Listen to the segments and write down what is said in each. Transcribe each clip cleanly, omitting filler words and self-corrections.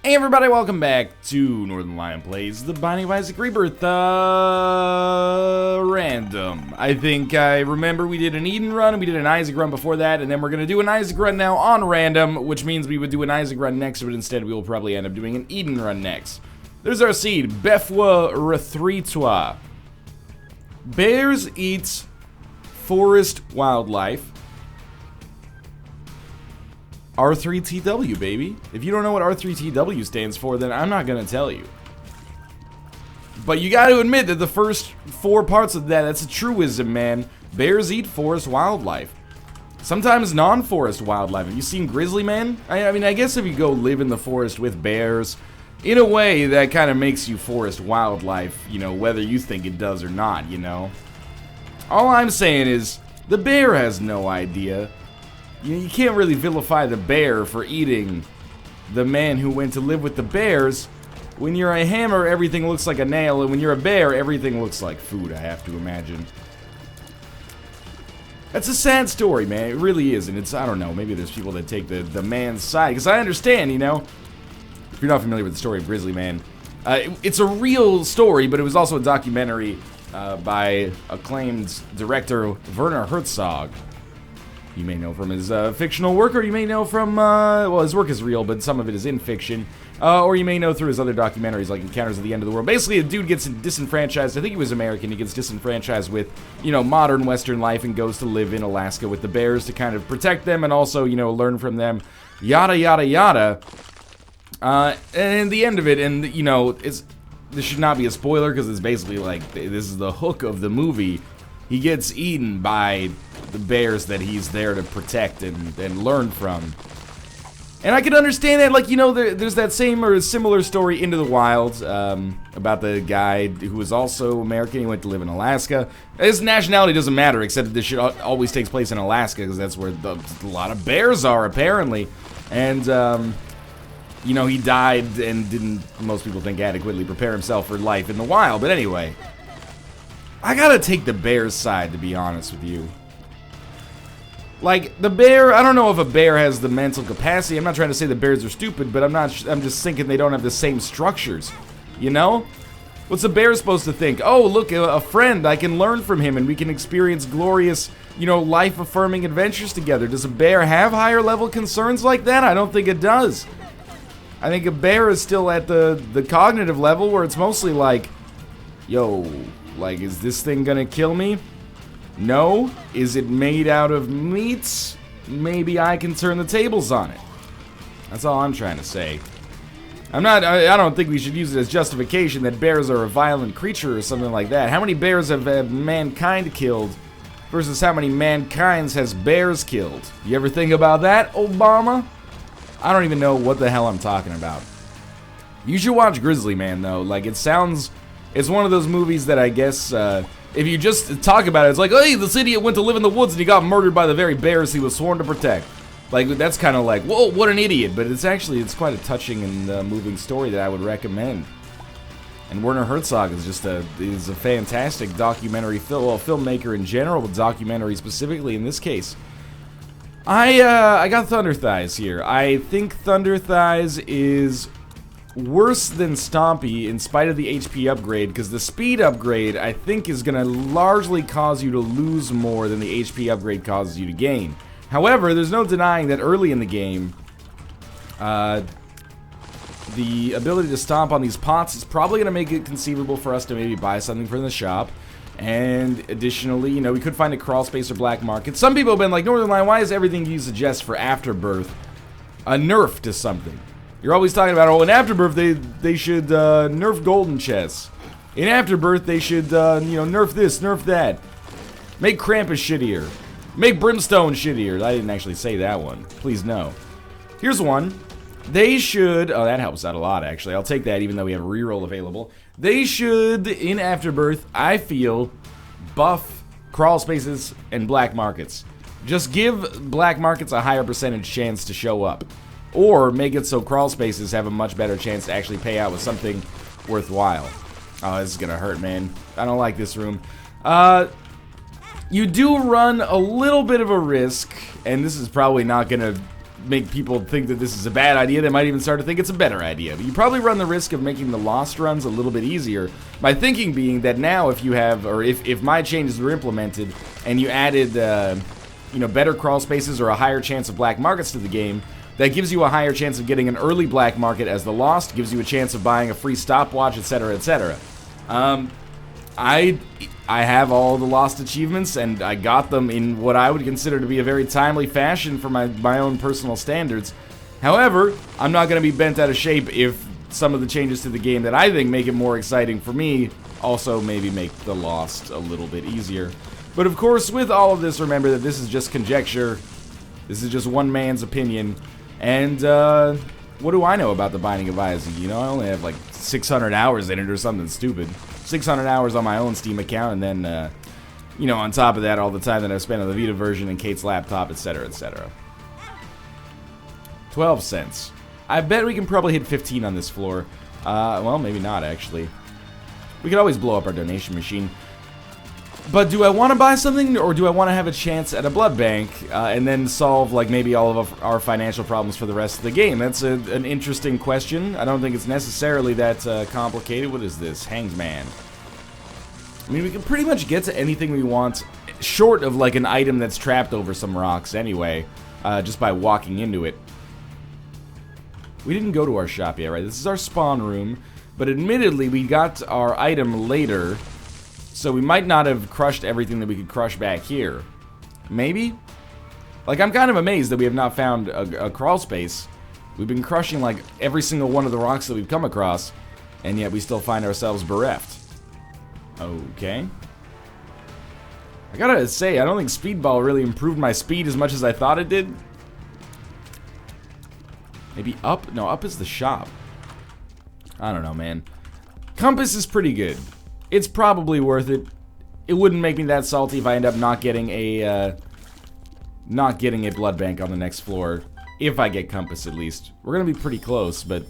Hey everybody, welcome back to Northern Lion Plays The Binding of Isaac Rebirth, random. I think I remember we did an Eden run and we did an Isaac run before that, and then we're gonna do an Isaac run now on random, which means we would do an Isaac run next, but instead we will probably end up doing an Eden run next. There's our seed, BEFW Retritoire. Bears eat forest wildlife. R3TW, baby. If you don't know what R3TW stands for, then I'm not gonna tell you. But you gotta admit that the first 4 parts of that's a truism, man. Bears eat forest wildlife. Sometimes non-forest wildlife. Have you seen Grizzly Man? I mean, I guess if you go live in the forest with bears, in a way, that kind of makes you forest wildlife, you know, whether you think it does or not, you know? All I'm saying is, the bear has no idea. You can't really vilify the bear for eating the man who went to live with the bears. When you're a hammer, everything looks like a nail, and when you're a bear, everything looks like food, I have to imagine. That's a sad story, man. It really is, and it's, I don't know, maybe there's people that take the man's side, because I understand, you know? If you're not familiar with the story of Grizzly Man, it's a real story, but it was also a documentary by acclaimed director Werner Herzog. You may know from his fictional work, or you may know from, well, his work is real, but some of it is in fiction. Or you may know through his other documentaries, like Encounters at the End of the World. Basically, a dude gets disenfranchised. I think he was American. He gets disenfranchised with, you know, modern Western life and goes to live in Alaska with the bears to kind of protect them and also, you know, learn from them. Yada, yada, yada. And the end of it, and, you know, this should not be a spoiler because it's basically like, this is the hook of the movie. He gets eaten by the bears that he's there to protect and learn from. And I can understand that, like, you know, there's that same or similar story, Into the Wild, about the guy who was also American. He went to live in Alaska. His nationality doesn't matter, except that this shit always takes place in Alaska, because that's where a lot of bears are, apparently. And, you know, he died and didn't, most people think, adequately prepare himself for life in the wild. But anyway, I gotta take the bear's side, to be honest with you. Like, the bear, I don't know if a bear has the mental capacity. I'm not trying to say the bears are stupid, but I'm just thinking they don't have the same structures, you know? What's a bear supposed to think? Oh, look, a friend, I can learn from him and we can experience glorious, you know, life-affirming adventures together. Does a bear have higher level concerns like that? I don't think it does. I think a bear is still at the cognitive level where it's mostly like, yo, like, is this thing gonna kill me? No. Is it made out of meat? Maybe I can turn the tables on it. That's all I'm trying to say. I don't think we should use it as justification that bears are a violent creature or something like that. How many bears have mankind killed versus how many mankind's has bears killed? You ever think about that, Obama? I don't even know what the hell I'm talking about. You should watch Grizzly Man, though. Like, it's one of those movies that I guess, if you just talk about it, it's like, hey, this idiot went to live in the woods and he got murdered by the very bears he was sworn to protect. Like, that's kind of like, whoa, what an idiot. But it's quite a touching and moving story that I would recommend. And Werner Herzog is just a fantastic documentary filmmaker in general, but documentary specifically in this case. I got Thunder Thighs here. I think Thunder Thighs is worse than Stompy in spite of the HP upgrade, because the speed upgrade, I think, is going to largely cause you to lose more than the HP upgrade causes you to gain. However, there's no denying that early in the game, the ability to stomp on these pots is probably going to make it conceivable for us to maybe buy something from the shop. And additionally, you know, we could find a crawl space or black market. Some people have been like, Northern Lion, why is everything you suggest for Afterbirth a nerf to something? You're always talking about, oh, in Afterbirth, they should nerf golden chests. In Afterbirth, they should, you know, nerf this, nerf that. Make Krampus shittier. Make Brimstone shittier. I didn't actually say that one. Please, no. Here's one. They should, oh, that helps out a lot, actually. I'll take that, even though we have a reroll available. They should, in Afterbirth, I feel, buff crawl spaces and black markets. Just give black markets a higher percentage chance to show up. Or make it so crawl spaces have a much better chance to actually pay out with something worthwhile. Oh, this is gonna hurt, man. I don't like this room. You do run a little bit of a risk, and this is probably not gonna make people think that this is a bad idea. They might even start to think it's a better idea. But you probably run the risk of making the lost runs a little bit easier. My thinking being that now if you have, or if my changes were implemented and you added, you know, better crawl spaces or a higher chance of black markets to the game, that gives you a higher chance of getting an early black market as the lost, gives you a chance of buying a free stopwatch, etc., etc. I have all the lost achievements, and I got them in what I would consider to be a very timely fashion for my own personal standards. However, I'm not going to be bent out of shape if some of the changes to the game that I think make it more exciting for me also maybe make the lost a little bit easier. But of course, with all of this, remember that this is just conjecture. This is just one man's opinion. And, what do I know about the Binding of Isaac? You know, I only have like 600 hours in it or something stupid. 600 hours on my own Steam account, and then, you know, on top of that, all the time that I've spent on the Vita version and Kate's laptop, etc., etc. 12 cents. I bet we can probably hit 15 on this floor. Well, maybe not, actually. We could always blow up our donation machine. But do I want to buy something, or do I want to have a chance at a blood bank, and then solve, like, maybe all of our financial problems for the rest of the game? That's an interesting question. I don't think it's necessarily that complicated. What is this? Hanged Man. I mean, we can pretty much get to anything we want, short of, like, an item that's trapped over some rocks anyway, just by walking into it. We didn't go to our shop yet, right? This is our spawn room, but admittedly, we got our item later. So we might not have crushed everything that we could crush back here. Maybe? Like, I'm kind of amazed that we have not found a crawl space. We've been crushing, like, every single one of the rocks that we've come across, and yet we still find ourselves bereft. Okay. I gotta say, I don't think Speedball really improved my speed as much as I thought it did. Maybe up? No, up is the shop. I don't know, man. Compass is pretty good. It's probably worth it. It wouldn't make me that salty if I end up not getting a blood bank on the next floor. If I get compass, at least. We're gonna be pretty close, but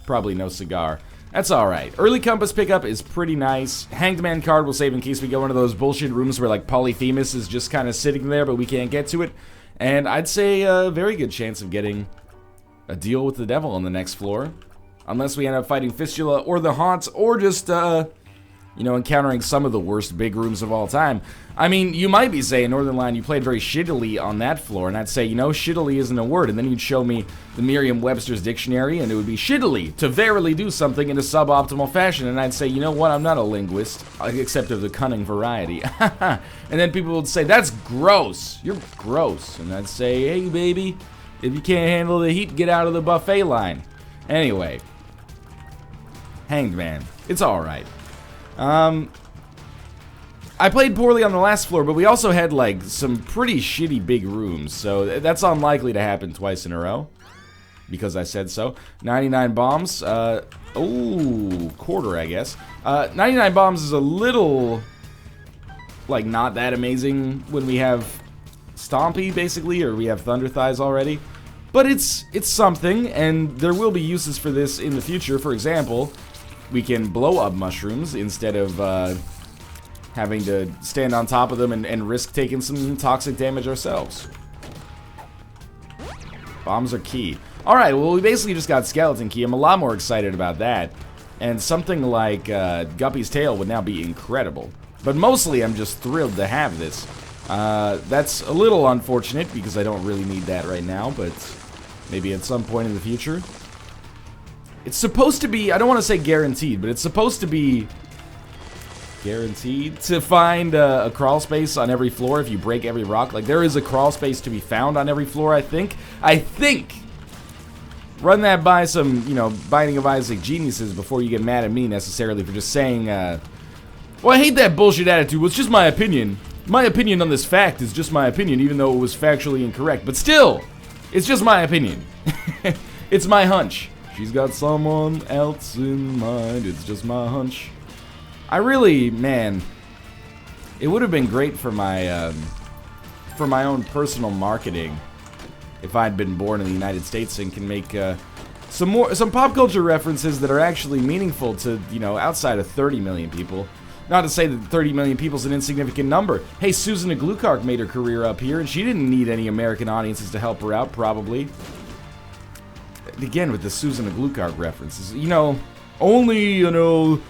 probably no cigar. That's alright. Early compass pickup is pretty nice. Hanged Man card will save in case we go into those bullshit rooms where, like, Polyphemus is just kind of sitting there, but we can't get to it. And I'd say a very good chance of getting a deal with the devil on the next floor. Unless we end up fighting Fistula or the Haunts, or just, you know, encountering some of the worst big rooms of all time. I mean, you might be saying, Northernline, you played very shittily on that floor, and I'd say, you know, shittily isn't a word, and then you'd show me the Merriam-Webster's dictionary, and it would be shittily, to verily do something in a suboptimal fashion, and I'd say, you know what, I'm not a linguist, except of the cunning variety. And then people would say, that's gross, you're gross, and I'd say, hey, baby, if you can't handle the heat, get out of the buffet line. Anyway, Hanged Man, it's alright. I played poorly on the last floor, but we also had, like, some pretty shitty big rooms, so that's unlikely to happen twice in a row, because I said so. 99 bombs, ooh, quarter, I guess. 99 bombs is a little, like, not that amazing when we have Stompy, basically, or we have Thunder Thighs already, but it's something, and there will be uses for this in the future. For example, we can blow up mushrooms instead of, having to stand on top of them and risk taking some toxic damage ourselves. Bombs are key. Alright, well, we basically just got Skeleton Key. I'm a lot more excited about that. And something like Guppy's Tail would now be incredible. But mostly, I'm just thrilled to have this. That's a little unfortunate, because I don't really need that right now, but maybe at some point in the future. It's supposed to be, I don't want to say guaranteed, but it's supposed to be guaranteed to find a crawl space on every floor if you break every rock. Like, there is a crawl space to be found on every floor, I think. Run that by some, you know, Binding of Isaac geniuses before you get mad at me necessarily for just saying, well, I hate that bullshit attitude. Well, it's just my opinion. My opinion on this fact is just my opinion, even though it was factually incorrect. But still, it's just my opinion. It's my hunch. She's got someone else in mind. It's just my hunch. I really, man, it would have been great for my own personal marketing if I'd been born in the United States and can make some pop culture references that are actually meaningful to, you know, outside of 30 million people. Not to say that 30 million people's an insignificant number. Hey, Susan Aglukark made her career up here, and she didn't need any American audiences to help her out, probably. Again, with the Susan Aglukark references. You know, only, you know,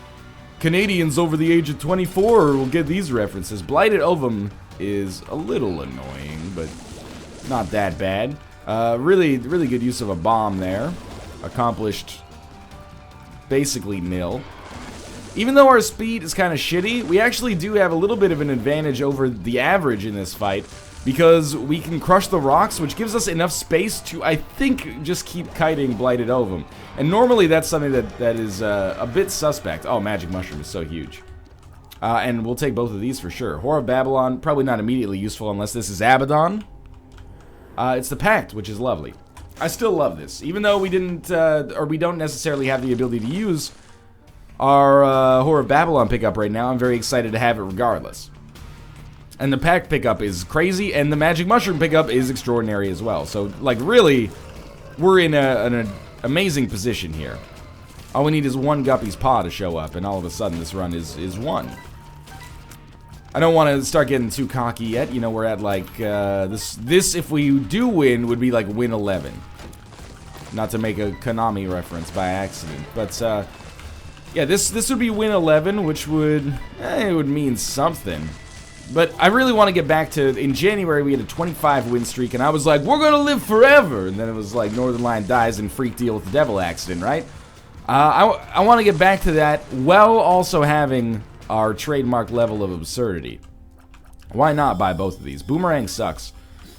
Canadians over the age of 24 will get these references. Blighted Ovum is a little annoying, but not that bad. Really good use of a bomb there. Accomplished basically nil. Even though our speed is kind of shitty, we actually do have a little bit of an advantage over the average in this fight, because we can crush the rocks, which gives us enough space to, I think, just keep kiting Blighted Ovum. And normally that's something that is a bit suspect. Oh, Magic Mushroom is so huge. And we'll take both of these for sure. Whore of Babylon, probably not immediately useful unless this is Abaddon. It's the Pact, which is lovely. I still love this. Even though we didn't, or we don't necessarily have the ability to use our Whore of Babylon pickup right now, I'm very excited to have it regardless. And the Pact pickup is crazy, and the Magic Mushroom pickup is extraordinary as well. So, like, really, we're in an amazing position here. All we need is one Guppy's Paw to show up, and all of a sudden this run is won. I don't want to start getting too cocky yet. You know, we're at, like, this, if we do win, would be, like, win 11. Not to make a Konami reference by accident, but, yeah, this would be win 11, which would, it would mean something. But I really want to get back to, in January we had a 25 win streak, and I was like, we're gonna live forever! And then it was like, Northern Lion dies in freak deal with the devil accident, right? I want to get back to that, while also having our trademark level of absurdity. Why not buy both of these? Boomerang sucks.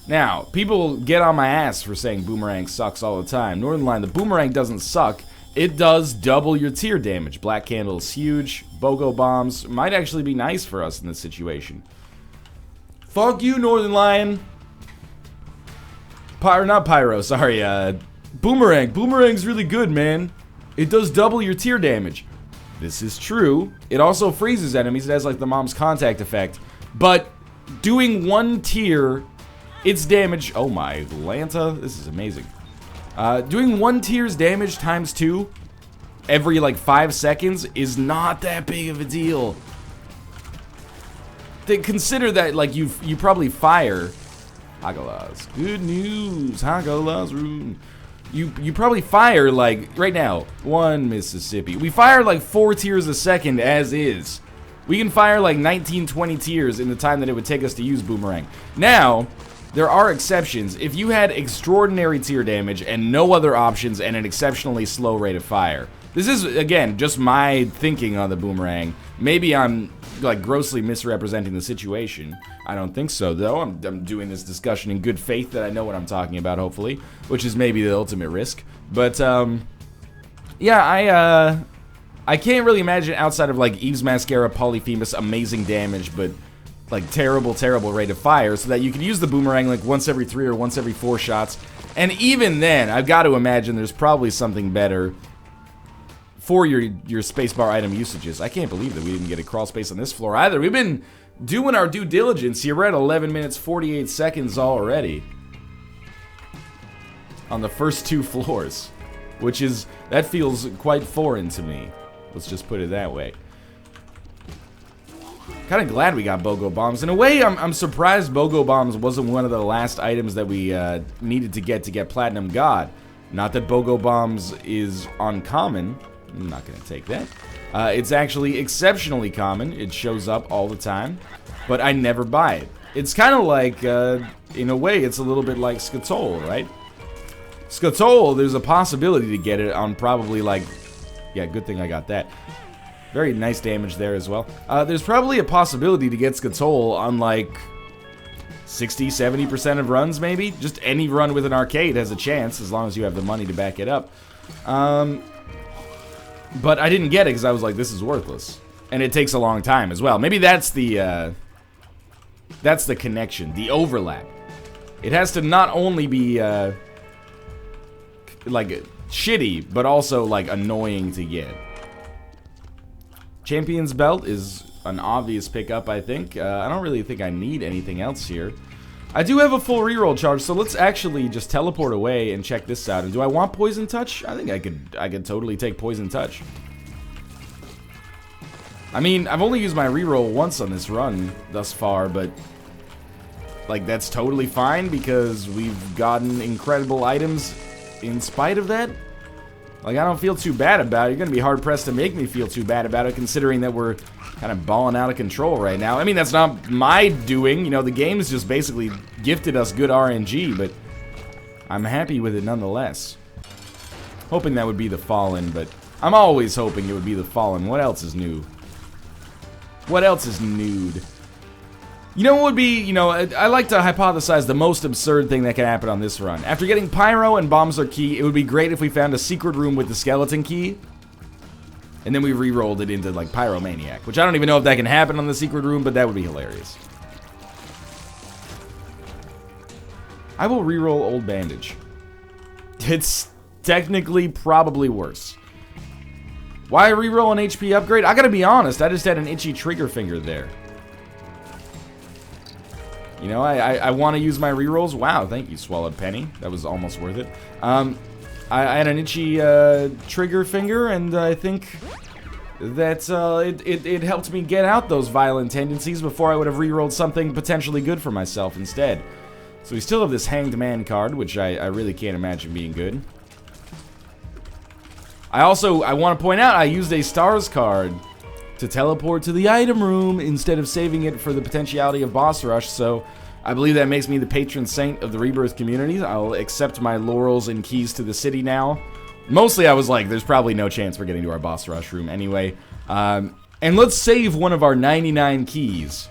Now, people get on my ass for saying Boomerang sucks all the time. Northern Lion, the Boomerang doesn't suck. It does double your tier damage. Black Candle is huge. BOGO Bombs might actually be nice for us in this situation. Fuck you, Northern Lion. Not Pyro, sorry. Boomerang. Boomerang's really good, man. It does double your tier damage. This is true. It also freezes enemies. It has like the Mom's Contact effect. But doing one tier, its damage... Oh my, Lanta. This is amazing. Doing one tier's damage times 2 every like 5 seconds is not that big of a deal. Consider that like you probably fire Hagala's good news. Hagala's room. You probably fire like right now 1 Mississippi. We fire like 4 tiers a second as is. We can fire like 19-20 tiers in the time that it would take us to use Boomerang. Now there are exceptions. If you had extraordinary tier damage and no other options and an exceptionally slow rate of fire. This is, again, just my thinking on the Boomerang. Maybe I'm, like, grossly misrepresenting the situation. I don't think so, though. I'm doing this discussion in good faith that I know what I'm talking about, hopefully. Which is maybe the ultimate risk. But, yeah, I can't really imagine outside of, like, Eve's Mascara, Polyphemus, amazing damage, but... like terrible rate of fire, so that you can use the Boomerang like once every 3 or once every 4 shots. And even then, I've got to imagine there's probably something better for your spacebar item usages. I can't believe that we didn't get a crawl space on this floor either. We've been doing our due diligence here. We're at 11 minutes 48 seconds already on the first 2 floors, which is, that feels quite foreign to me. Let's just put it that way. Kind of glad we got BOGO Bombs. In a way, I'm surprised BOGO Bombs wasn't one of the last items that we needed to get Platinum God. Not that BOGO Bombs is uncommon. I'm not going to take that. It's actually exceptionally common. It shows up all the time. But I never buy it. It's kind of like, in a way, it's a little bit like Skatol, right? Skatol, there's a possibility to get it on probably like... Yeah, good thing I got that. Very nice damage there as well. There's probably a possibility to get Skatol on like 60-70% of runs, maybe. Just any run with an arcade has a chance, as long as you have the money to back it up. But I didn't get it because I was like, this is worthless. And it takes a long time as well. Maybe that's the connection, the overlap. It has to not only be like shitty, but also like annoying to get. Champion's Belt is an obvious pickup, I think. I don't really think I need anything else here. I do have a full reroll charge, so let's actually just teleport away and check this out. And do I want Poison Touch? I think I could totally take Poison Touch. I mean, I've only used my reroll once on this run thus far, but like that's totally fine because we've gotten incredible items in spite of that. Like, I don't feel too bad about it. You're gonna be hard-pressed to make me feel too bad about it, considering that we're kind of balling out of control right now. I mean, that's not my doing. You know, the game's just basically gifted us good RNG, but I'm happy with it nonetheless. Hoping that would be the Fallen, but I'm always hoping it would be the Fallen. What else is new? What else is nude? You know what would be, you know, I like to hypothesize the most absurd thing that can happen on this run. After getting Pyro and Bombs are Key, it would be great if we found a secret room with the Skeleton Key. And then we re-rolled it into, like, Pyromaniac. Which I don't even know if that can happen on the secret room, but that would be hilarious. I will re-roll Old Bandage. It's technically probably worse. Why re-roll an HP upgrade? I gotta be honest, I just had an itchy trigger finger there. You know, I want to use my rerolls. Wow, thank you, Swallowed Penny. That was almost worth it. I had an itchy trigger finger, and I think that it helped me get out those violent tendencies before I would have rerolled something potentially good for myself instead. So we still have this Hanged Man card, which I really can't imagine being good. I want to point out, I used a Stars card to teleport to the item room instead of saving it for the potentiality of boss rush, so I believe that makes me the patron saint of the Rebirth community. I'll accept my laurels and keys to the city now. Mostly I was like, there's probably no chance we're getting to our boss rush room anyway. And let's save one of our 99 keys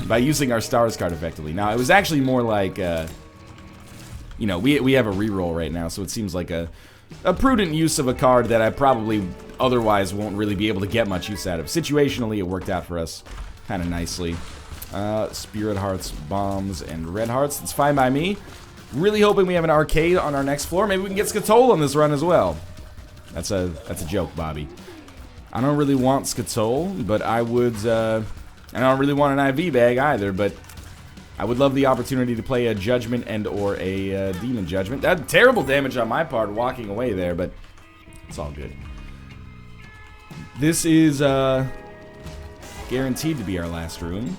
by using our Stars card effectively. Now, it was actually more like, you know, we have a reroll right now, so it seems like a prudent use of a card that I probably otherwise won't really be able to get much use out of. Situationally, it worked out for us kind of nicely. Spirit Hearts, Bombs, and Red Hearts. That's fine by me. Really hoping we have an arcade on our next floor. Maybe we can get Skatole on this run as well. That's a joke, Bobby. I don't really want Skatole, but I would, and I don't really want an IV bag either, but I would love the opportunity to play a Judgment and or a Demon Judgment. That terrible damage on my part walking away there, but it's all good. This is guaranteed to be our last room.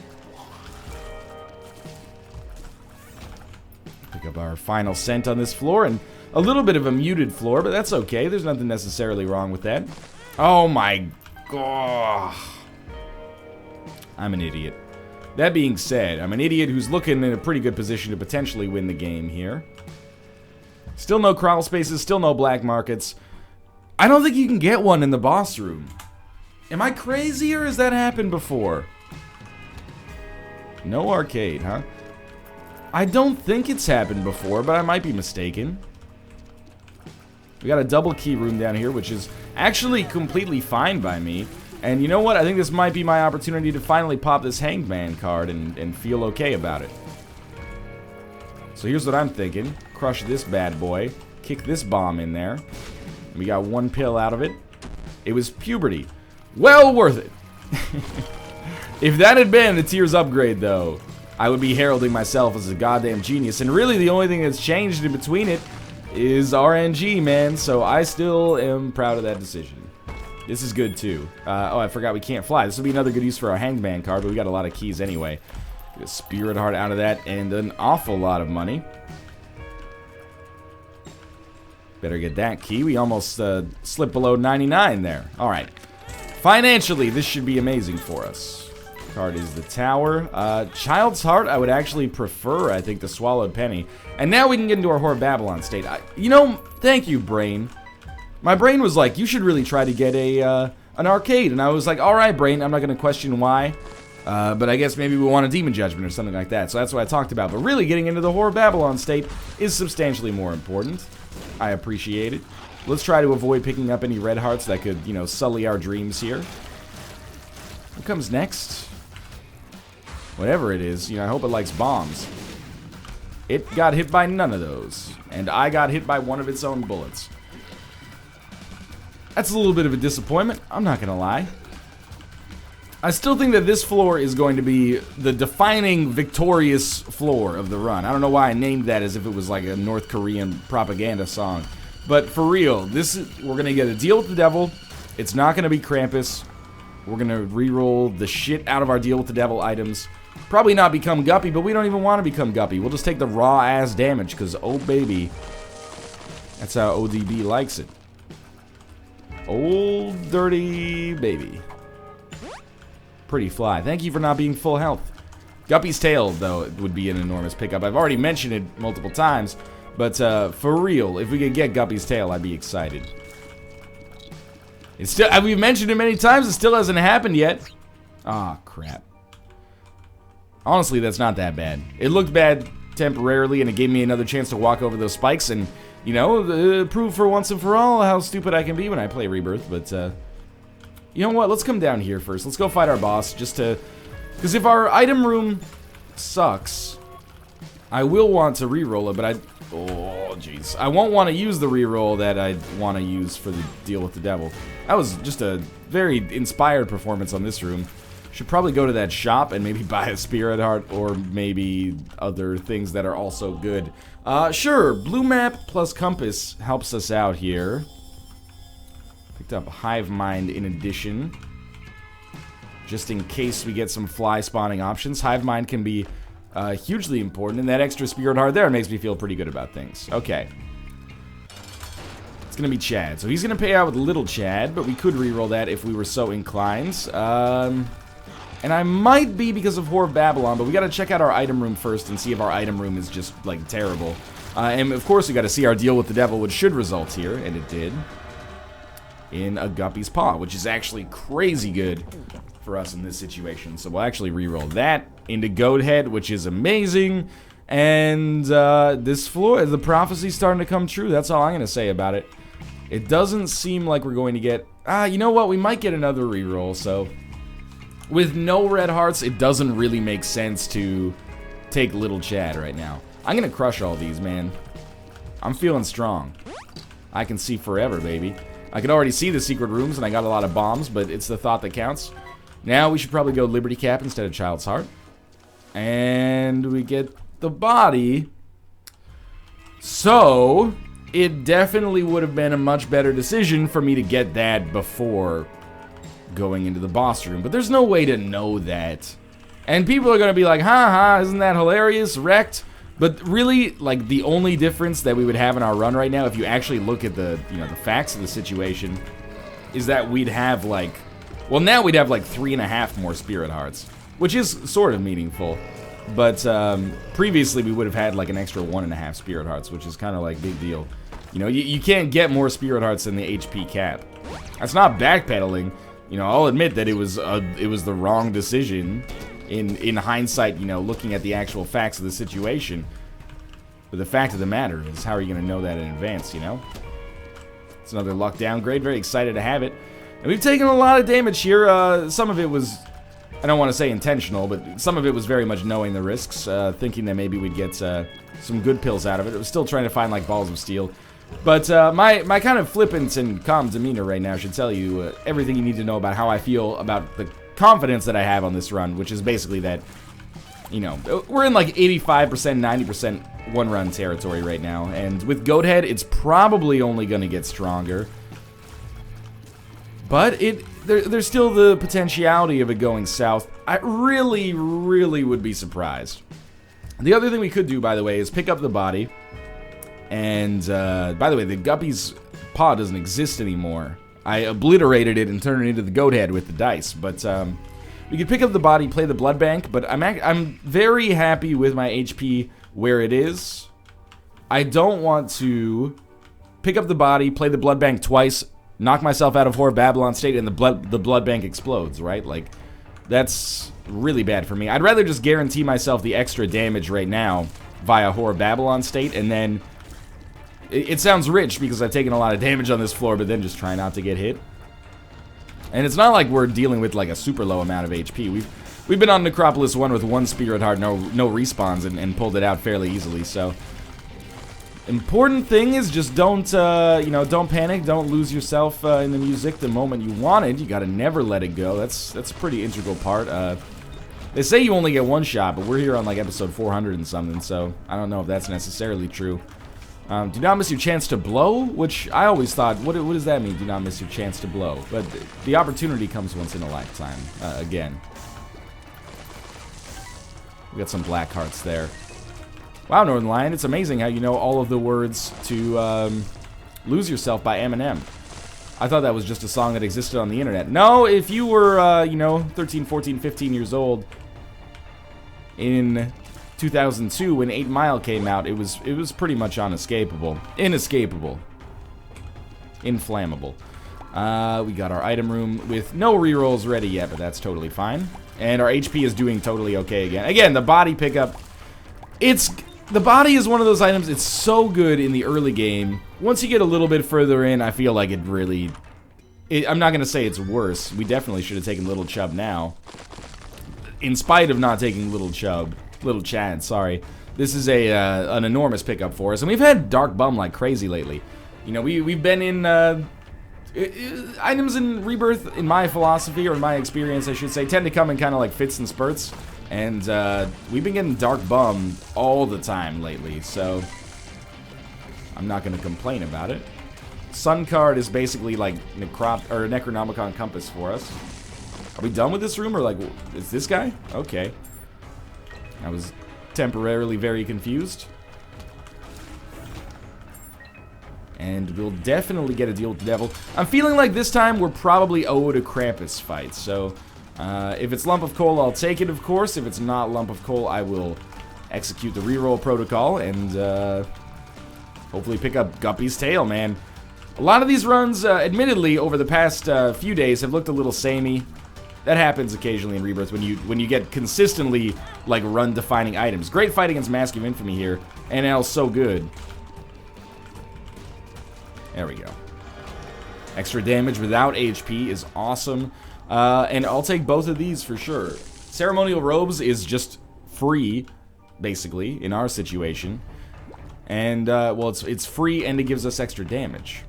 Pick up our final scent on this floor, and a little bit of a muted floor, but that's okay. There's nothing necessarily wrong with that. Oh my god. I'm an idiot. That being said, I'm an idiot who's looking in a pretty good position to potentially win the game here. Still no crawl spaces, still no black markets. I don't think you can get one in the boss room. Am I crazy, or has that happened before? No arcade, huh? I don't think it's happened before, but I might be mistaken. We got a double key room down here, which is actually completely fine by me. And you know what? I think this might be my opportunity to finally pop this Hanged Man card and feel okay about it. So here's what I'm thinking. Crush this bad boy. Kick this bomb in there. We got one pill out of it. It was puberty. Well worth it. If that had been a Tears upgrade, though, I would be heralding myself as a goddamn genius. And really, the only thing that's changed in between it is RNG, man. So I still am proud of that decision. This is good, too. Oh, I forgot we can't fly. This will be another good use for our Hanged Man card, but we got a lot of keys anyway. Get a Spirit Heart out of that, and an awful lot of money. Better get that key. We almost slipped below 99 there. All right. Financially, this should be amazing for us. Card is the Tower. Child's Heart, I would actually prefer, I think, the Swallowed Penny. And now we can get into our Whore Babylon state. You know, thank you, brain. My brain was like, you should really try to get an arcade. And I was like, all right, brain, I'm not going to question why. But I guess maybe we want a Demon Judgment or something like that. So that's what I talked about. But really getting into the Whore Babylon state is substantially more important. I appreciate it. Let's try to avoid picking up any red hearts that could, you know, sully our dreams here. What comes next? Whatever it is, you know, I hope it likes bombs. It got hit by none of those. And I got hit by one of its own bullets. That's a little bit of a disappointment, I'm not gonna lie. I still think that this floor is going to be the defining victorious floor of the run. I don't know why I named that as if it was like a North Korean propaganda song. But for real, we're gonna get a deal with the devil. It's not gonna be Krampus. We're going to reroll the shit out of our Deal with the Devil items. Probably not become Guppy, but we don't even want to become Guppy. We'll just take the raw-ass damage, because, oh, baby. That's how ODB likes it. Old dirty baby. Pretty fly. Thank you for not being full health. Guppy's tail, though, would be an enormous pickup. I've already mentioned it multiple times, but for real, if we could get Guppy's tail, I'd be excited. It's still, we've mentioned it many times, it still hasn't happened yet. Ah, crap. Honestly, that's not that bad. It looked bad temporarily, and it gave me another chance to walk over those spikes and, you know, prove for once and for all how stupid I can be when I play Rebirth. But, you know what? Let's come down here first. Let's go fight our boss, just to... Because if our item room sucks, I will want to reroll it, but oh, jeez. I won't want to use the reroll that I want to use for the Deal with the Devil. That was just a very inspired performance on this room. Should probably go to that shop and maybe buy a Spirit Heart or maybe other things that are also good. Sure, blue map plus compass helps us out here. Picked up Hive Mind in addition. Just in case we get some fly spawning options. Hive Mind can be hugely important, and that extra Spirit Heart there makes me feel pretty good about things. Okay. It's gonna be Chad. So he's gonna pay out with Little Chad, but we could reroll that if we were so inclined. And I might be because of Whore of Babylon, but we gotta check out our item room first and see if our item room is just, like, terrible. And of course we gotta see our Deal with the Devil, which should result here, and it did. In a Guppy's Paw, which is actually crazy good for us in this situation. So we'll actually reroll that into Goat Head, which is amazing. And this floor, the prophecy's starting to come true. That's all I'm gonna say about it. It doesn't seem like we're going to get... you know what? We might get another reroll, so... With no red hearts, it doesn't really make sense to take Little Chad right now. I'm gonna crush all these, man. I'm feeling strong. I can see forever, baby. I could already see the secret rooms, and I got a lot of bombs, but it's the thought that counts. Now we should probably go Liberty Cap instead of Child's Heart. And we get the body. So, it definitely would have been a much better decision for me to get that before going into the boss room, but there's no way to know that. And people are gonna be like, haha, isn't that hilarious, wrecked? But really, like, the only difference that we would have in our run right now, if you actually look at the, you know, the facts of the situation, is that we'd have, like, well, now we'd have, like, 3.5 more Spirit Hearts, which is sort of meaningful. But previously we would have had, like, an extra 1.5 Spirit Hearts, which is kind of, like, big deal. You know, you can't get more Spirit Hearts than the HP cap. That's not backpedaling. You know, I'll admit that it was the wrong decision in hindsight, you know, looking at the actual facts of the situation. But the fact of the matter is, how are you going to know that in advance, you know? It's another luck downgrade. Very excited to have it. And we've taken a lot of damage here. Some of it was, I don't want to say intentional, but some of it was very much knowing the risks, thinking that maybe we'd get some good pills out of it. It was still trying to find, like, balls of steel. But my kind of flippant and calm demeanor right now should tell you everything you need to know about how I feel about the confidence that I have on this run, which is basically that, you know, we're in like 85%, 90% one-run territory right now. And with Goat Head, it's probably only going to get stronger. But there's still the potentiality of it going south. I really, really would be surprised. The other thing we could do, by the way, is pick up the body. And, by the way, the Guppy's Paw doesn't exist anymore. I obliterated it and turned it into the Goat Head with the dice. But, we could pick up the body, play the Blood Bank, but I'm very happy with my HP where it is. I don't want to pick up the body, play the Blood Bank twice, knock myself out of Whore of Babylon state, and the blood bank explodes, right? Like, that's really bad for me. I'd rather just guarantee myself the extra damage right now via Whore of Babylon state, and then... It sounds rich because I've taken a lot of damage on this floor, but then just try not to get hit. And it's not like we're dealing with like a super low amount of HP. We've been on Necropolis 1 with 1 Spirit Heart, no respawns, and pulled it out fairly easily, so... Important thing is just don't, you know, don't panic, don't lose yourself in the music the moment you want it. You gotta never let it go. That's a pretty integral part. They say you only get one shot, but we're here on like episode 400 and something, so I don't know if that's necessarily true. Do not miss your chance to blow, which I always thought, what does that mean, do not miss your chance to blow? But the opportunity comes once in a lifetime, again. We got some black hearts there. Wow, Northern Lion, it's amazing how you know all of the words to Lose Yourself by Eminem. I thought that was just a song that existed on the internet. No, if you were, you know, 13, 14, 15 years old in 2002 when 8 Mile came out, it was pretty much unescapable. Inescapable. Inflammable. We got our item room with no rerolls ready yet, but that's totally fine. And our HP is doing totally okay again. Again, the body pickup, the body is one of those items, it's so good in the early game. Once you get a little bit further in, I feel like it really... I'm not going to say it's worse. We definitely should have taken Little Chub now. In spite of not taking Little Chad, sorry. This is an enormous pickup for us. And we've had Dark Bum like crazy lately. You know, we've been in... items in Rebirth, in my philosophy, or in my experience, I should say, tend to come in kind of like fits and spurts. And we've been getting Dark Bum all the time lately, so I'm not going to complain about it. Sun card is basically like Necronomicon Compass for us. Are we done with this room, or like, is this guy? Okay. I was temporarily very confused. And we'll definitely get a deal with the devil. I'm feeling like this time we're probably owed a Krampus fight, so... if it's Lump of Coal, I'll take it, of course. If it's not Lump of Coal, I will execute the reroll protocol and hopefully pick up Guppy's tail, man. A lot of these runs, admittedly, over the past few days have looked a little samey. That happens occasionally in Rebirth when you get consistently, like, run-defining items. Great fight against Mask of Infamy here. NL's so good. There we go. Extra damage without HP is awesome. And I'll take both of these for sure. Ceremonial Robes is just free, basically, in our situation. And, well, it's free and it gives us extra damage.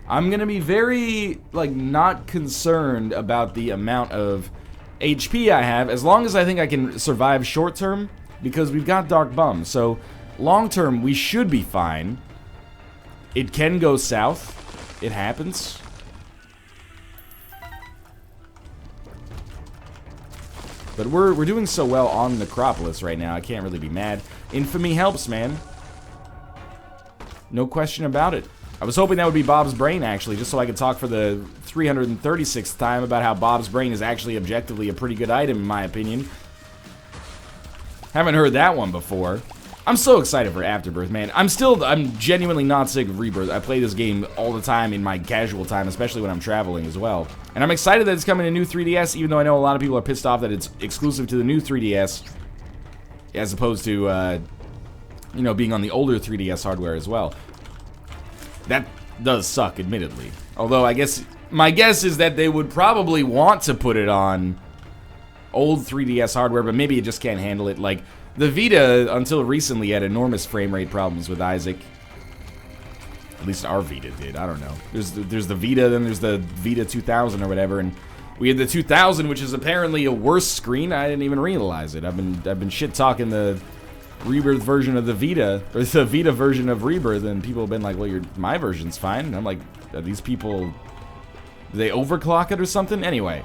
I'm gonna be very, like, not concerned about the amount of HP I have, as long as I think I can survive short term, because we've got Dark Bum. So, long term, we should be fine. It can go south. It happens. But we're doing so well on Necropolis right now, I can't really be mad. Infamy helps, man. No question about it. I was hoping that would be Bob's Brain, actually, just so I could talk for the 336th time about how Bob's Brain is actually objectively a pretty good item, in my opinion. Haven't heard that one before. I'm so excited for Afterbirth, man. I'm genuinely not sick of Rebirth. I play this game all the time in my casual time, especially when I'm traveling as well. And I'm excited that it's coming to new 3DS, even though I know a lot of people are pissed off that it's exclusive to the new 3DS, as opposed to, you know, being on the older 3DS hardware as well. That does suck, admittedly. Although, I guess, my guess is that they would probably want to put it on old 3DS hardware, but maybe it just can't handle it. Like, the Vita, until recently, had enormous frame rate problems with Isaac. At least our Vita did, I don't know. There's the Vita, then there's the Vita 2000 or whatever, and we had the 2000, which is apparently a worse screen. I didn't even realize it. I've been shit-talking the Rebirth version of the Vita, or the Vita version of Rebirth, and people have been like, well, my version's fine. And I'm like, are these people, do they overclock it or something? Anyway.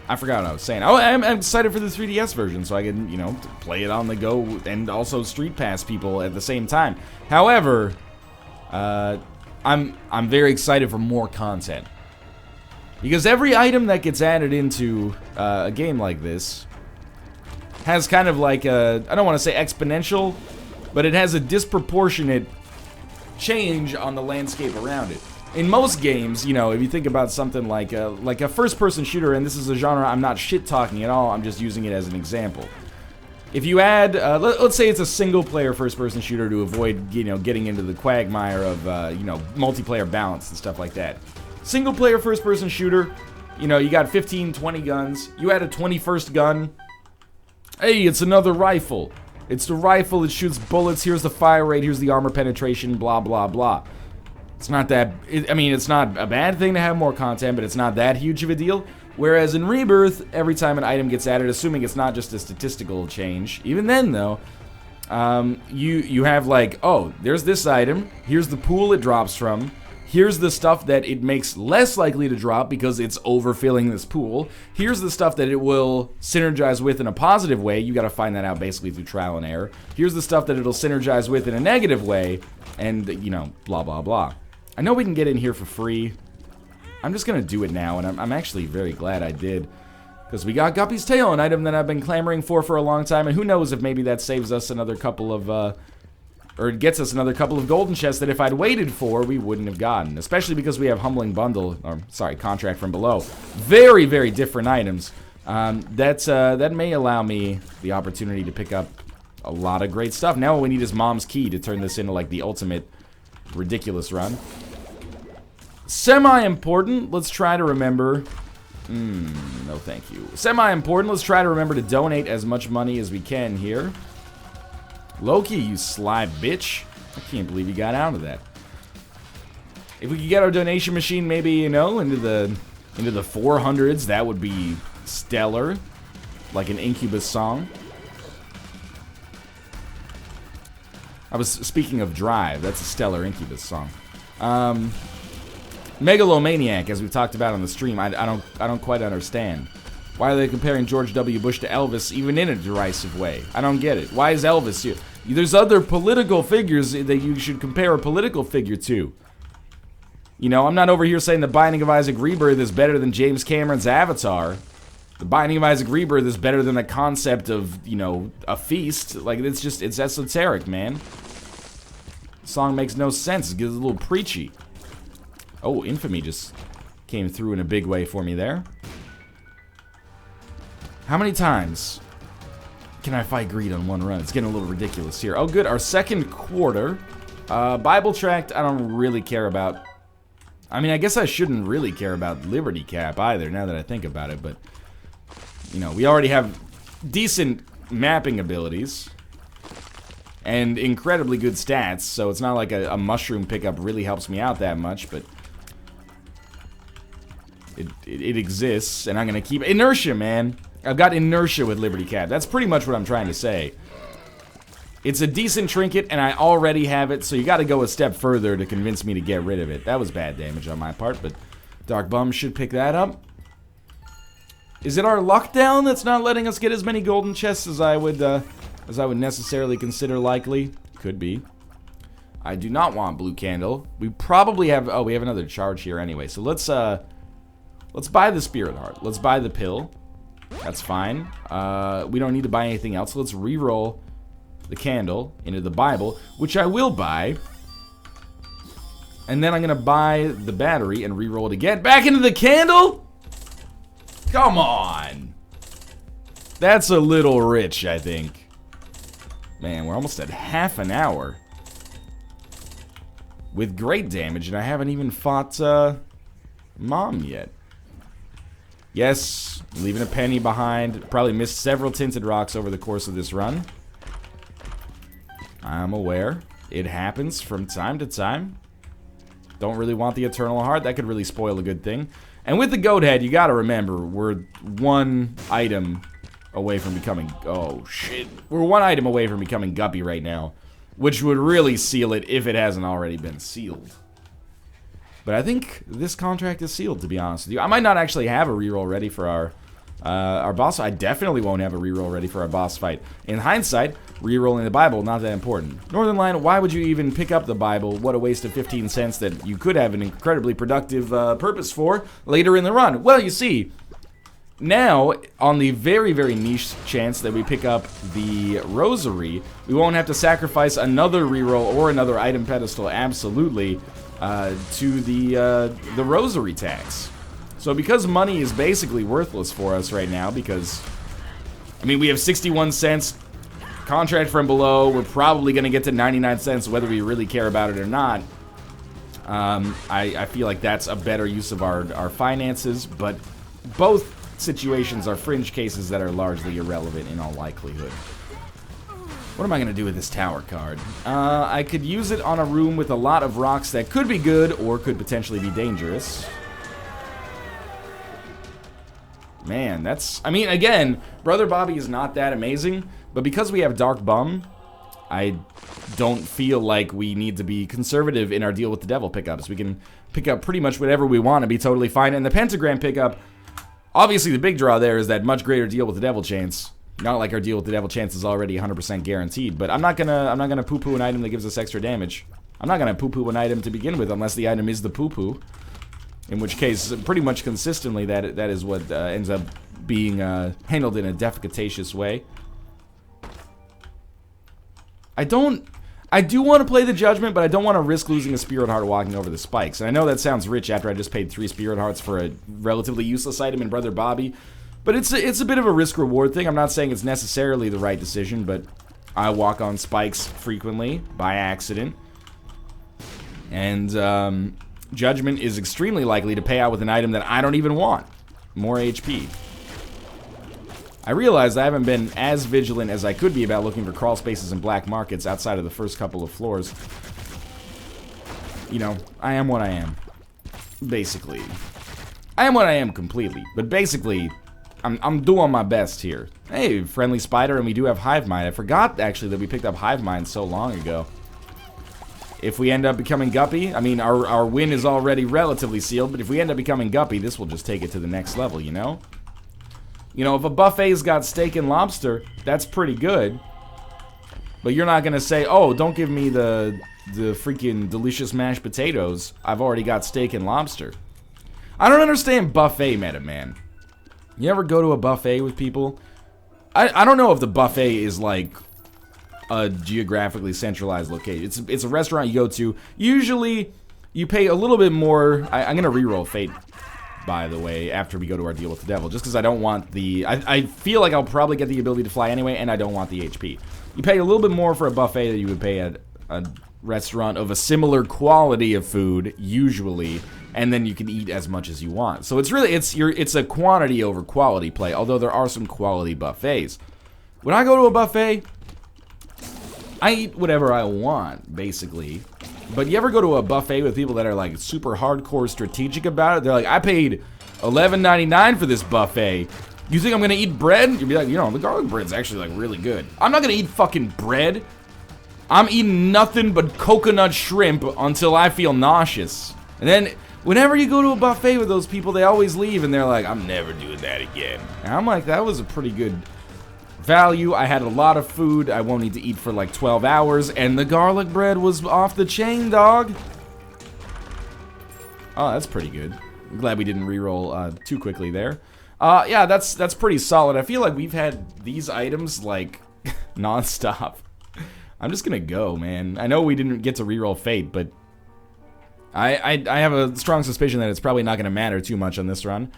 I forgot what I was saying. Oh, I'm excited for the 3DS version, so I can, you know, play it on the go and also Street Pass people at the same time. However, I'm very excited for more content. Because every item that gets added into a game like this has kind of like a, I don't want to say exponential, but it has a disproportionate change on the landscape around it. In most games, you know, if you think about something like a first-person shooter, and this is a genre I'm not shit-talking at all, I'm just using it as an example. If you add, let's say it's a single-player first-person shooter to avoid, you know, getting into the quagmire of, you know, multiplayer balance and stuff like that. Single-player first-person shooter, you know, you got 15, 20 guns, you add a 21st gun, hey, it's another rifle. It's the rifle, it shoots bullets, here's the fire rate, here's the armor penetration, blah, blah, blah. It's not that, I mean, it's not a bad thing to have more content, but it's not that huge of a deal. Whereas in Rebirth, every time an item gets added, assuming it's not just a statistical change, even then, though, you have like, oh, there's this item. Here's the pool it drops from. Here's the stuff that it makes less likely to drop because it's overfilling this pool. Here's the stuff that it will synergize with in a positive way. You got to find that out basically through trial and error. Here's the stuff that it'll synergize with in a negative way, and, you know, blah, blah, blah. I know we can get in here for free. I'm just going to do it now, and I'm actually very glad I did. Because we got Guppy's Tail, an item that I've been clamoring for a long time, and who knows if maybe that saves us another couple of, or it gets us another couple of golden chests that if I'd waited for, we wouldn't have gotten. Especially because we have Humbling Bundle, or sorry, Contract from Below. Very, very different items. That may allow me the opportunity to pick up a lot of great stuff. Now what we need is Mom's Key to turn this into like the ultimate ridiculous run. Semi-important, let's try to remember. No thank you. Semi-important, let's try to remember to donate as much money as we can here. Loki, you sly bitch. I can't believe you got out of that. If we could get our donation machine maybe, you know, into the 400s, that would be stellar. Like an Incubus song. I was speaking of Drive, that's a stellar Incubus song. Megalomaniac, as we've talked about on the stream, I don't quite understand. Why are they comparing George W. Bush to Elvis, even in a derisive way? I don't get it. Why is Elvis here? There's other political figures that you should compare a political figure to. You know, I'm not over here saying The Binding of Isaac Rebirth is better than James Cameron's Avatar. The Binding of Isaac Rebirth is better than the concept of, you know, a feast. Like, it's esoteric, man. The song makes no sense. It gets a little preachy. Oh, Infamy just came through in a big way for me there. How many times can I fight greed on one run? It's getting a little ridiculous here. Oh, good. Our second quarter. Bible Tract, I don't really care about. I mean, I guess I shouldn't really care about Liberty Cap either, now that I think about it. But, you know, we already have decent mapping abilities. And incredibly good stats. So it's not like a mushroom pickup really helps me out that much. But it exists. And I'm going to keep inertia, man. I've got inertia with Liberty Cap. That's pretty much what I'm trying to say. It's a decent trinket, and I already have it, so you gotta go a step further to convince me to get rid of it. That was bad damage on my part, but Dark Bum should pick that up. Is it our lockdown that's not letting us get as many golden chests as I would necessarily consider likely? Could be. I do not want Blue Candle. We probably have... Oh, we have another charge here anyway, so let's buy the Spirit Heart. Let's buy the pill. That's fine. We don't need to buy anything else. Let's re-roll the candle into the Bible, which I will buy. And then I'm going to buy the battery and re-roll it again. Back into the candle? Come on. That's a little rich, I think. Man, we're almost at half an hour. With great damage, and I haven't even fought Mom yet. Yes, leaving a penny behind. Probably missed several tinted rocks over the course of this run. I'm aware. It happens from time to time. Don't really want the Eternal Heart. That could really spoil a good thing. And with the Goat Head, you gotta remember, we're one item away from becoming... Oh, shit. We're one item away from becoming Guppy right now. Which would really seal it if it hasn't already been sealed. But I think this contract is sealed, to be honest with you. I might not actually have a reroll ready for our boss. I definitely won't have a reroll ready for our boss fight. In hindsight, rerolling the Bible, not that important. Northern Lion, why would you even pick up the Bible? What a waste of 15 cents that you could have an incredibly productive purpose for later in the run. Well, you see, now, on the very, very niche chance that we pick up the Rosary, we won't have to sacrifice another reroll or another item pedestal, absolutely, to the Rosary tax. So because money is basically worthless for us right now, because, I mean, we have 61 cents, contract from below, we're probably going to get to 99 cents whether we really care about it or not. I feel like that's a better use of our finances, but both situations are fringe cases that are largely irrelevant in all likelihood. What am I going to do with this tower card? I could use it on a room with a lot of rocks that could be good or could potentially be dangerous. Man, that's... I mean, again, Brother Bobby is not that amazing, but because we have Dark Bum, I don't feel like we need to be conservative in our deal with the devil pickups. We can pick up pretty much whatever we want and be totally fine. And the pentagram pickup, obviously the big draw there is that much greater deal with the devil chance. Not like our deal with the devil chance is already 100% guaranteed, but I'm not gonna poo-poo an item that gives us extra damage. I'm not gonna poo-poo an item to begin with unless the item is the poo-poo. In which case, pretty much consistently, that is what ends up being handled in a defecatatious way. I do want to play the Judgment, but I don't want to risk losing a Spirit Heart walking over the spikes. And I know that sounds rich after I just paid 3 Spirit Hearts for a relatively useless item in Brother Bobby. But it's a bit of a risk-reward thing. I'm not saying it's necessarily the right decision, but I walk on spikes frequently, by accident. And Judgment is extremely likely to pay out with an item that I don't even want. More HP. I realized I haven't been as vigilant as I could be about looking for crawl spaces and black markets outside of the first couple of floors. You know, I am what I am. Basically. I am what I am completely. But basically, I'm doing my best here. Hey, friendly spider, and we do have Hive Mind. I forgot, actually, that we picked up Hive Mind so long ago. If we end up becoming Guppy, I mean, our win is already relatively sealed, but if we end up becoming Guppy, this will just take it to the next level, you know? You know, if a buffet's got steak and lobster, that's pretty good. But you're not gonna say, oh, don't give me the freaking delicious mashed potatoes. I've already got steak and lobster. I don't understand buffet meta, man. You ever go to a buffet with people? I don't know if the buffet is like a geographically centralized location. It's a restaurant you go to. Usually, you pay a little bit more. I'm gonna reroll Fate, by the way, after we go to our deal with the devil, just because I don't want the... I feel like I'll probably get the ability to fly anyway, and I don't want the HP. You pay a little bit more for a buffet than you would pay at a restaurant of a similar quality of food, usually, and then you can eat as much as you want. So it's really, it's a quantity over quality play, although there are some quality buffets. When I go to a buffet, I eat whatever I want, basically. But you ever go to a buffet with people that are like super hardcore strategic about it? They're like, I paid $11.99 for this buffet. You think I'm gonna eat bread? You'd be like, you know, the garlic bread's actually like really good. I'm not gonna eat fucking bread. I'm eating nothing but coconut shrimp until I feel nauseous. And then whenever you go to a buffet with those people, they always leave and they're like, I'm never doing that again. And I'm like, that was a pretty good value. I had a lot of food. I won't need to eat for like 12 hours, and the garlic bread was off the chain, dog. Oh, that's pretty good. I'm glad we didn't reroll too quickly there. Yeah, that's pretty solid. I feel like we've had these items like non-stop. I'm just gonna go, man. I know we didn't get to reroll Fate, but I have a strong suspicion that it's probably not gonna matter too much on this run.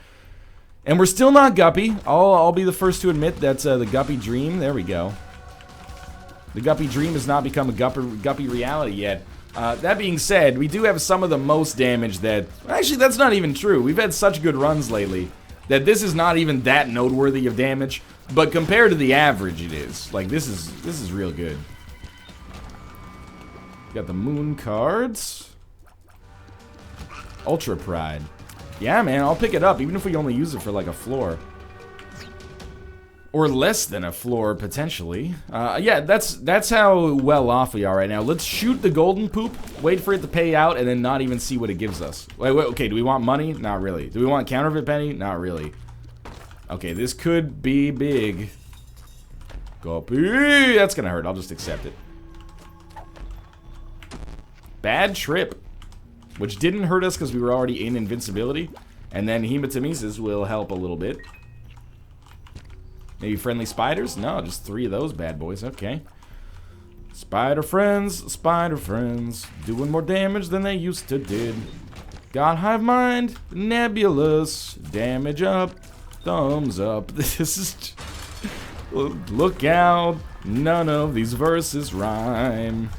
And we're still not Guppy. I'll be the first to admit that's the Guppy dream. There we go. The Guppy dream has not become a Guppy reality yet. That being said, we do have some of the most damage that... Actually, that's not even true. We've had such good runs lately that this is not even that noteworthy of damage. But compared to the average, it is. Like, this is real good. Got the moon cards. Ultra Pride. Yeah, man, I'll pick it up, even if we only use it for, like, a floor. Or less than a floor, potentially. Yeah, that's how well off we are right now. Let's shoot the golden poop, wait for it to pay out, and then not even see what it gives us. Wait, okay, do we want money? Not really. Do we want counterfeit penny? Not really. Okay, this could be big. Guppy! That's gonna hurt, I'll just accept it. Bad trip. Which didn't hurt us because we were already in invincibility. And then hematemesis will help a little bit. Maybe friendly spiders? No, just 3 of those bad boys. Okay. Spider friends, doing more damage than they used to did. Got Hive Mind, nebulous, damage up, thumbs up. This is... Look out, none of these verses rhyme.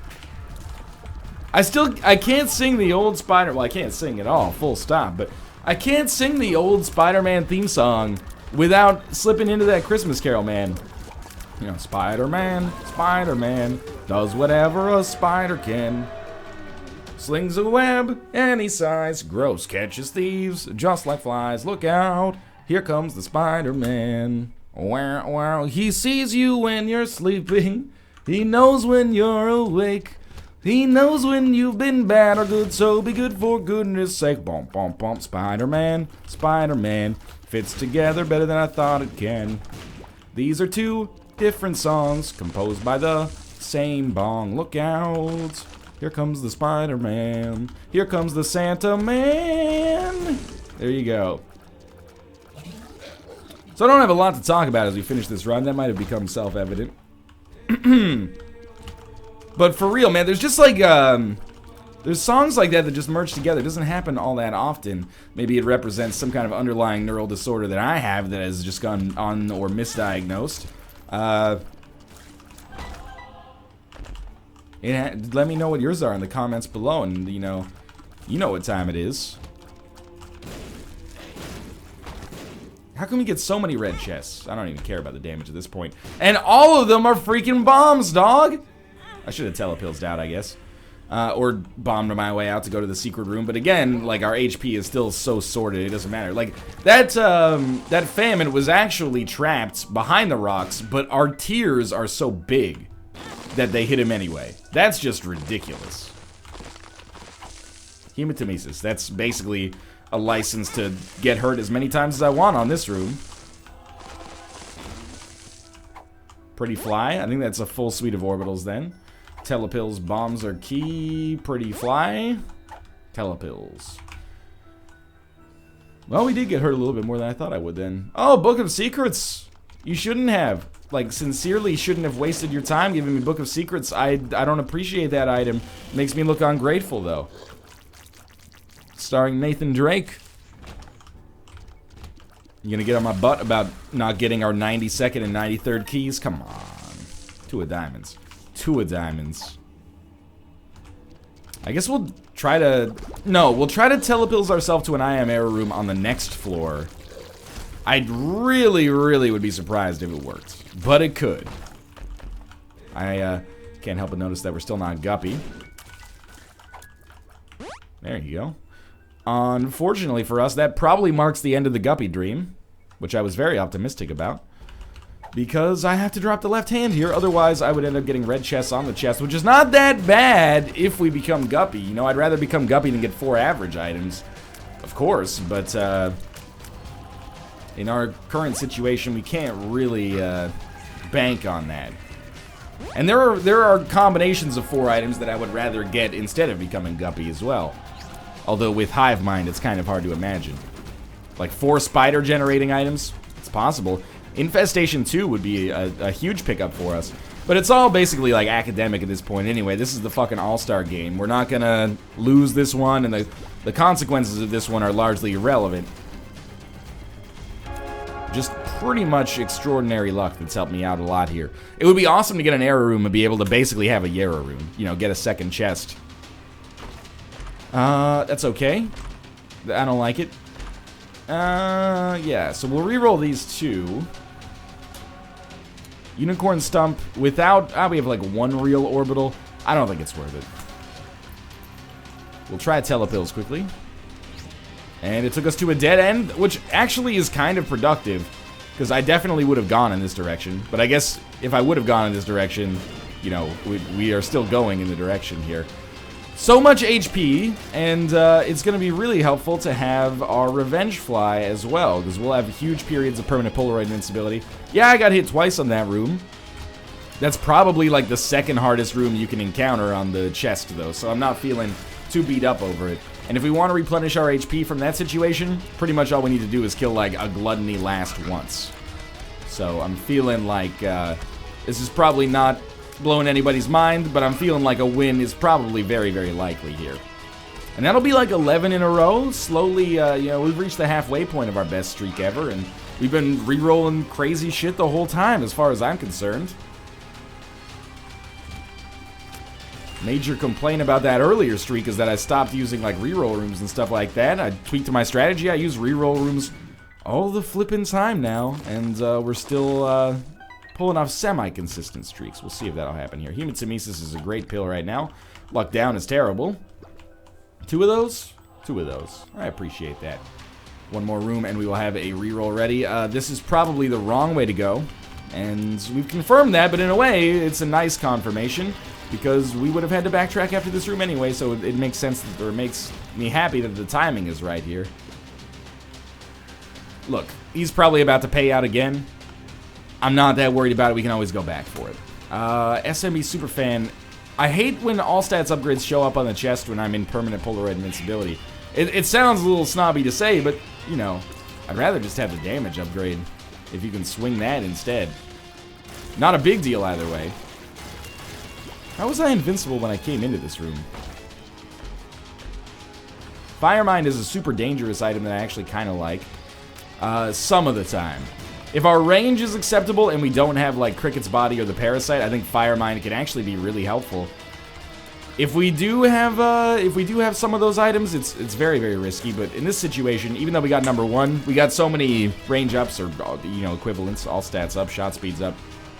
I can't sing the old Spider... Well, I can't sing at all, full stop, but I can't sing the old Spider-Man theme song without slipping into that Christmas Carol, man. You know, Spider-Man, Spider-Man, does whatever a spider can. Slings a web any size, gross, catches thieves, just like flies. Look out, here comes the Spider-Man. Wow, he sees you when you're sleeping. He knows when you're awake. He knows when you've been bad or good, so be good for goodness sake. Bump, bump, bump. Spider-Man, Spider-Man fits together better than I thought it can. These are two different songs composed by the same bong. Look out. Here comes the Spider-Man. Here comes the Santa Man. There you go. So I don't have a lot to talk about as we finish this run. That might have become self-evident. But for real, man, there's just like, there's songs like that that just merge together. It doesn't happen all that often. Maybe it represents some kind of underlying neural disorder that I have that has just gone on or misdiagnosed. Let me know what yours are in the comments below, and you know what time it is. How can we get so many red chests? I don't even care about the damage at this point. And all of them are freaking bombs, dog! I should have telepilled out, I guess. Or bombed my way out to go to the secret room. But again, like, our HP is still so sorted, it doesn't matter. Like, that famine was actually trapped behind the rocks, but our tears are so big that they hit him anyway. That's just ridiculous. Hematemesis. That's basically a license to get hurt as many times as I want on this room. Pretty fly. I think that's a full suite of orbitals then. Telepills, bombs are key. Pretty fly. Telepills. Well, we did get hurt a little bit more than I thought I would then. Oh, Book of Secrets. You shouldn't have. Like, sincerely shouldn't have wasted your time giving me Book of Secrets. I don't appreciate that item. Makes me look ungrateful, though. Starring Nathan Drake. You gonna get on my butt about not getting our 92nd and 93rd keys? Come on. 2 of diamonds. 2 of diamonds. I guess we'll try to... No, we'll try to telepills ourselves to an IM error room on the next floor. I really, really would be surprised if it worked. But it could. I can't help but notice that we're still not guppy. There you go. Unfortunately for us, that probably marks the end of the guppy dream, which I was very optimistic about. Because I have to drop the left hand here, otherwise I would end up getting red chests on the chest, which is not that bad if we become guppy. You know, I'd rather become guppy than get 4 average items, of course, but in our current situation, we can't really bank on that. And there are combinations of 4 items that I would rather get instead of becoming guppy as well. Although with Hive Mind, it's kind of hard to imagine. Like 4 spider generating items, it's possible. Infestation 2 would be a huge pickup for us. But it's all basically like academic at this point anyway. This is the fucking all-star game. We're not gonna lose this one, and the consequences of this one are largely irrelevant. Just pretty much extraordinary luck that's helped me out a lot here. It would be awesome to get an error room and be able to basically have a Yarrow room. You know, get a second chest. That's okay. I don't like it. Yeah, so we'll reroll these 2. Unicorn Stump without... we have like 1 real orbital. I don't think it's worth it. We'll try telepills quickly. And it took us to a dead end, which actually is kind of productive. Because I definitely would have gone in this direction. But I guess if I would have gone in this direction, you know, we are still going in the direction here. So much HP, and it's going to be really helpful to have our Revenge Fly as well, because we'll have huge periods of permanent Polaroid invincibility. Yeah, I got hit twice on that room. That's probably like the 2nd hardest room you can encounter on the chest, though, so I'm not feeling too beat up over it. And if we want to replenish our HP from that situation, pretty much all we need to do is kill like a Gluttony last once. So I'm feeling like this is probably not blowing anybody's mind, but I'm feeling like a win is probably very, very likely here. And that'll be like 11 in a row. Slowly, you know, we've reached the halfway point of our best streak ever, and we've been re-rolling crazy shit the whole time, as far as I'm concerned. Major complaint about that earlier streak is that I stopped using, like, re-roll rooms and stuff like that. I tweaked my strategy. I use re-roll rooms all the flippin' time now, and we're still, pulling off semi-consistent streaks. We'll see if that'll happen here. Hematemesis is a great pill right now. Luck down is terrible. 2 of those? 2 of those. I appreciate that. 1 more room and we will have a reroll ready. This is probably the wrong way to go. And we've confirmed that, but in a way, it's a nice confirmation, because we would have had to backtrack after this room anyway, so it makes sense, or it makes me happy that the timing is right here. Look, he's probably about to pay out again. I'm not that worried about it. We can always go back for it. SME Superfan. I hate when all stats upgrades show up on the chest when I'm in permanent Polaroid invincibility. It sounds a little snobby to say, but, you know, I'd rather just have the damage upgrade if you can swing that instead. Not a big deal either way. How was I invincible when I came into this room? Firemind is a super dangerous item that I actually kind of like. Some of the time. If our range is acceptable and we don't have, like, Cricket's Body or the Parasite, I think Firemind can actually be really helpful. If we do have some of those items, it's very, very risky. But in this situation, even though we got number 1, we got so many range ups or, you know, equivalents, all stats up, shot speeds up,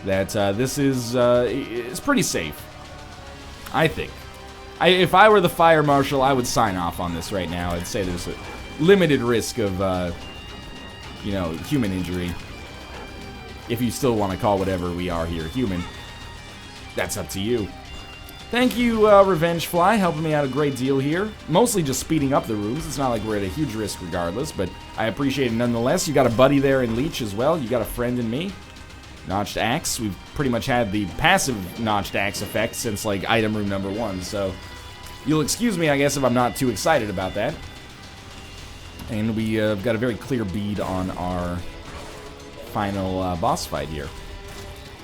that this is it's pretty safe, I think. If I were the Fire Marshal, I would sign off on this right now. I'd say there's a limited risk of, you know, human injury. If you still want to call whatever we are here human. That's up to you. Thank you, Revenge Fly, helping me out a great deal here. Mostly just speeding up the rooms. It's not like we're at a huge risk regardless, but I appreciate it nonetheless. You got a buddy there in Leech as well. You got a friend in me. Notched Axe. We've pretty much had the passive Notched Axe effect since, like, item room number 1, so you'll excuse me, I guess, if I'm not too excited about that. And we've got a very clear bead on our final boss fight here.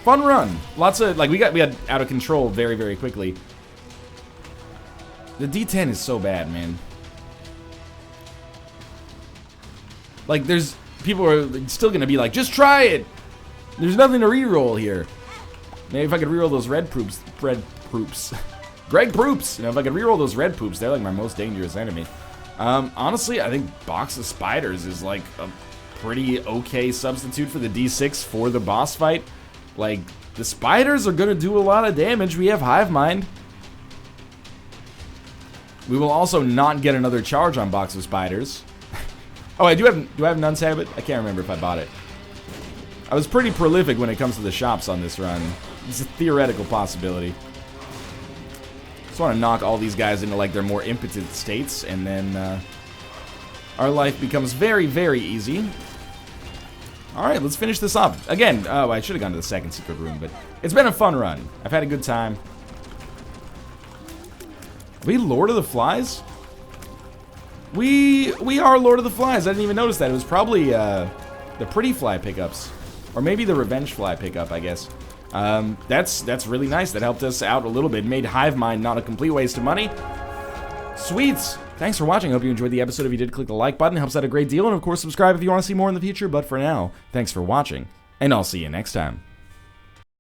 Fun run. Lots of, like, we got out of control very, very quickly. The D10 is so bad, man. Like, people are still gonna be like, just try it. There's nothing to reroll here. Maybe if I could reroll those Greg Proops. You know, if I could reroll those red poops, they're like my most dangerous enemy. Honestly, I think Box of Spiders is like a pretty okay substitute for the D6 for the boss fight. Like, the spiders are gonna do a lot of damage. We have Hive Mind. We will also not get another charge on Box of Spiders. Oh, do I have Nun's Habit? I can't remember if I bought it. I was pretty prolific when it comes to the shops on this run. It's a theoretical possibility. Just want to knock all these guys into, like, their more impotent states, and then our life becomes very, very easy. Alright, let's finish this up. Again, I should have gone to the second secret room, but it's been a fun run. I've had a good time. Are we Lord of the Flies? We are Lord of the Flies. I didn't even notice that. It was probably the Pretty Fly pickups. Or maybe the Revenge Fly pickup, I guess. That's really nice. That helped us out a little bit. Made Hive Mind not a complete waste of money. Sweets! Thanks for watching. I hope you enjoyed the episode. If you did, click the like button. It helps out a great deal. And of course, subscribe if you want to see more in the future. But for now, thanks for watching. And I'll see you next time.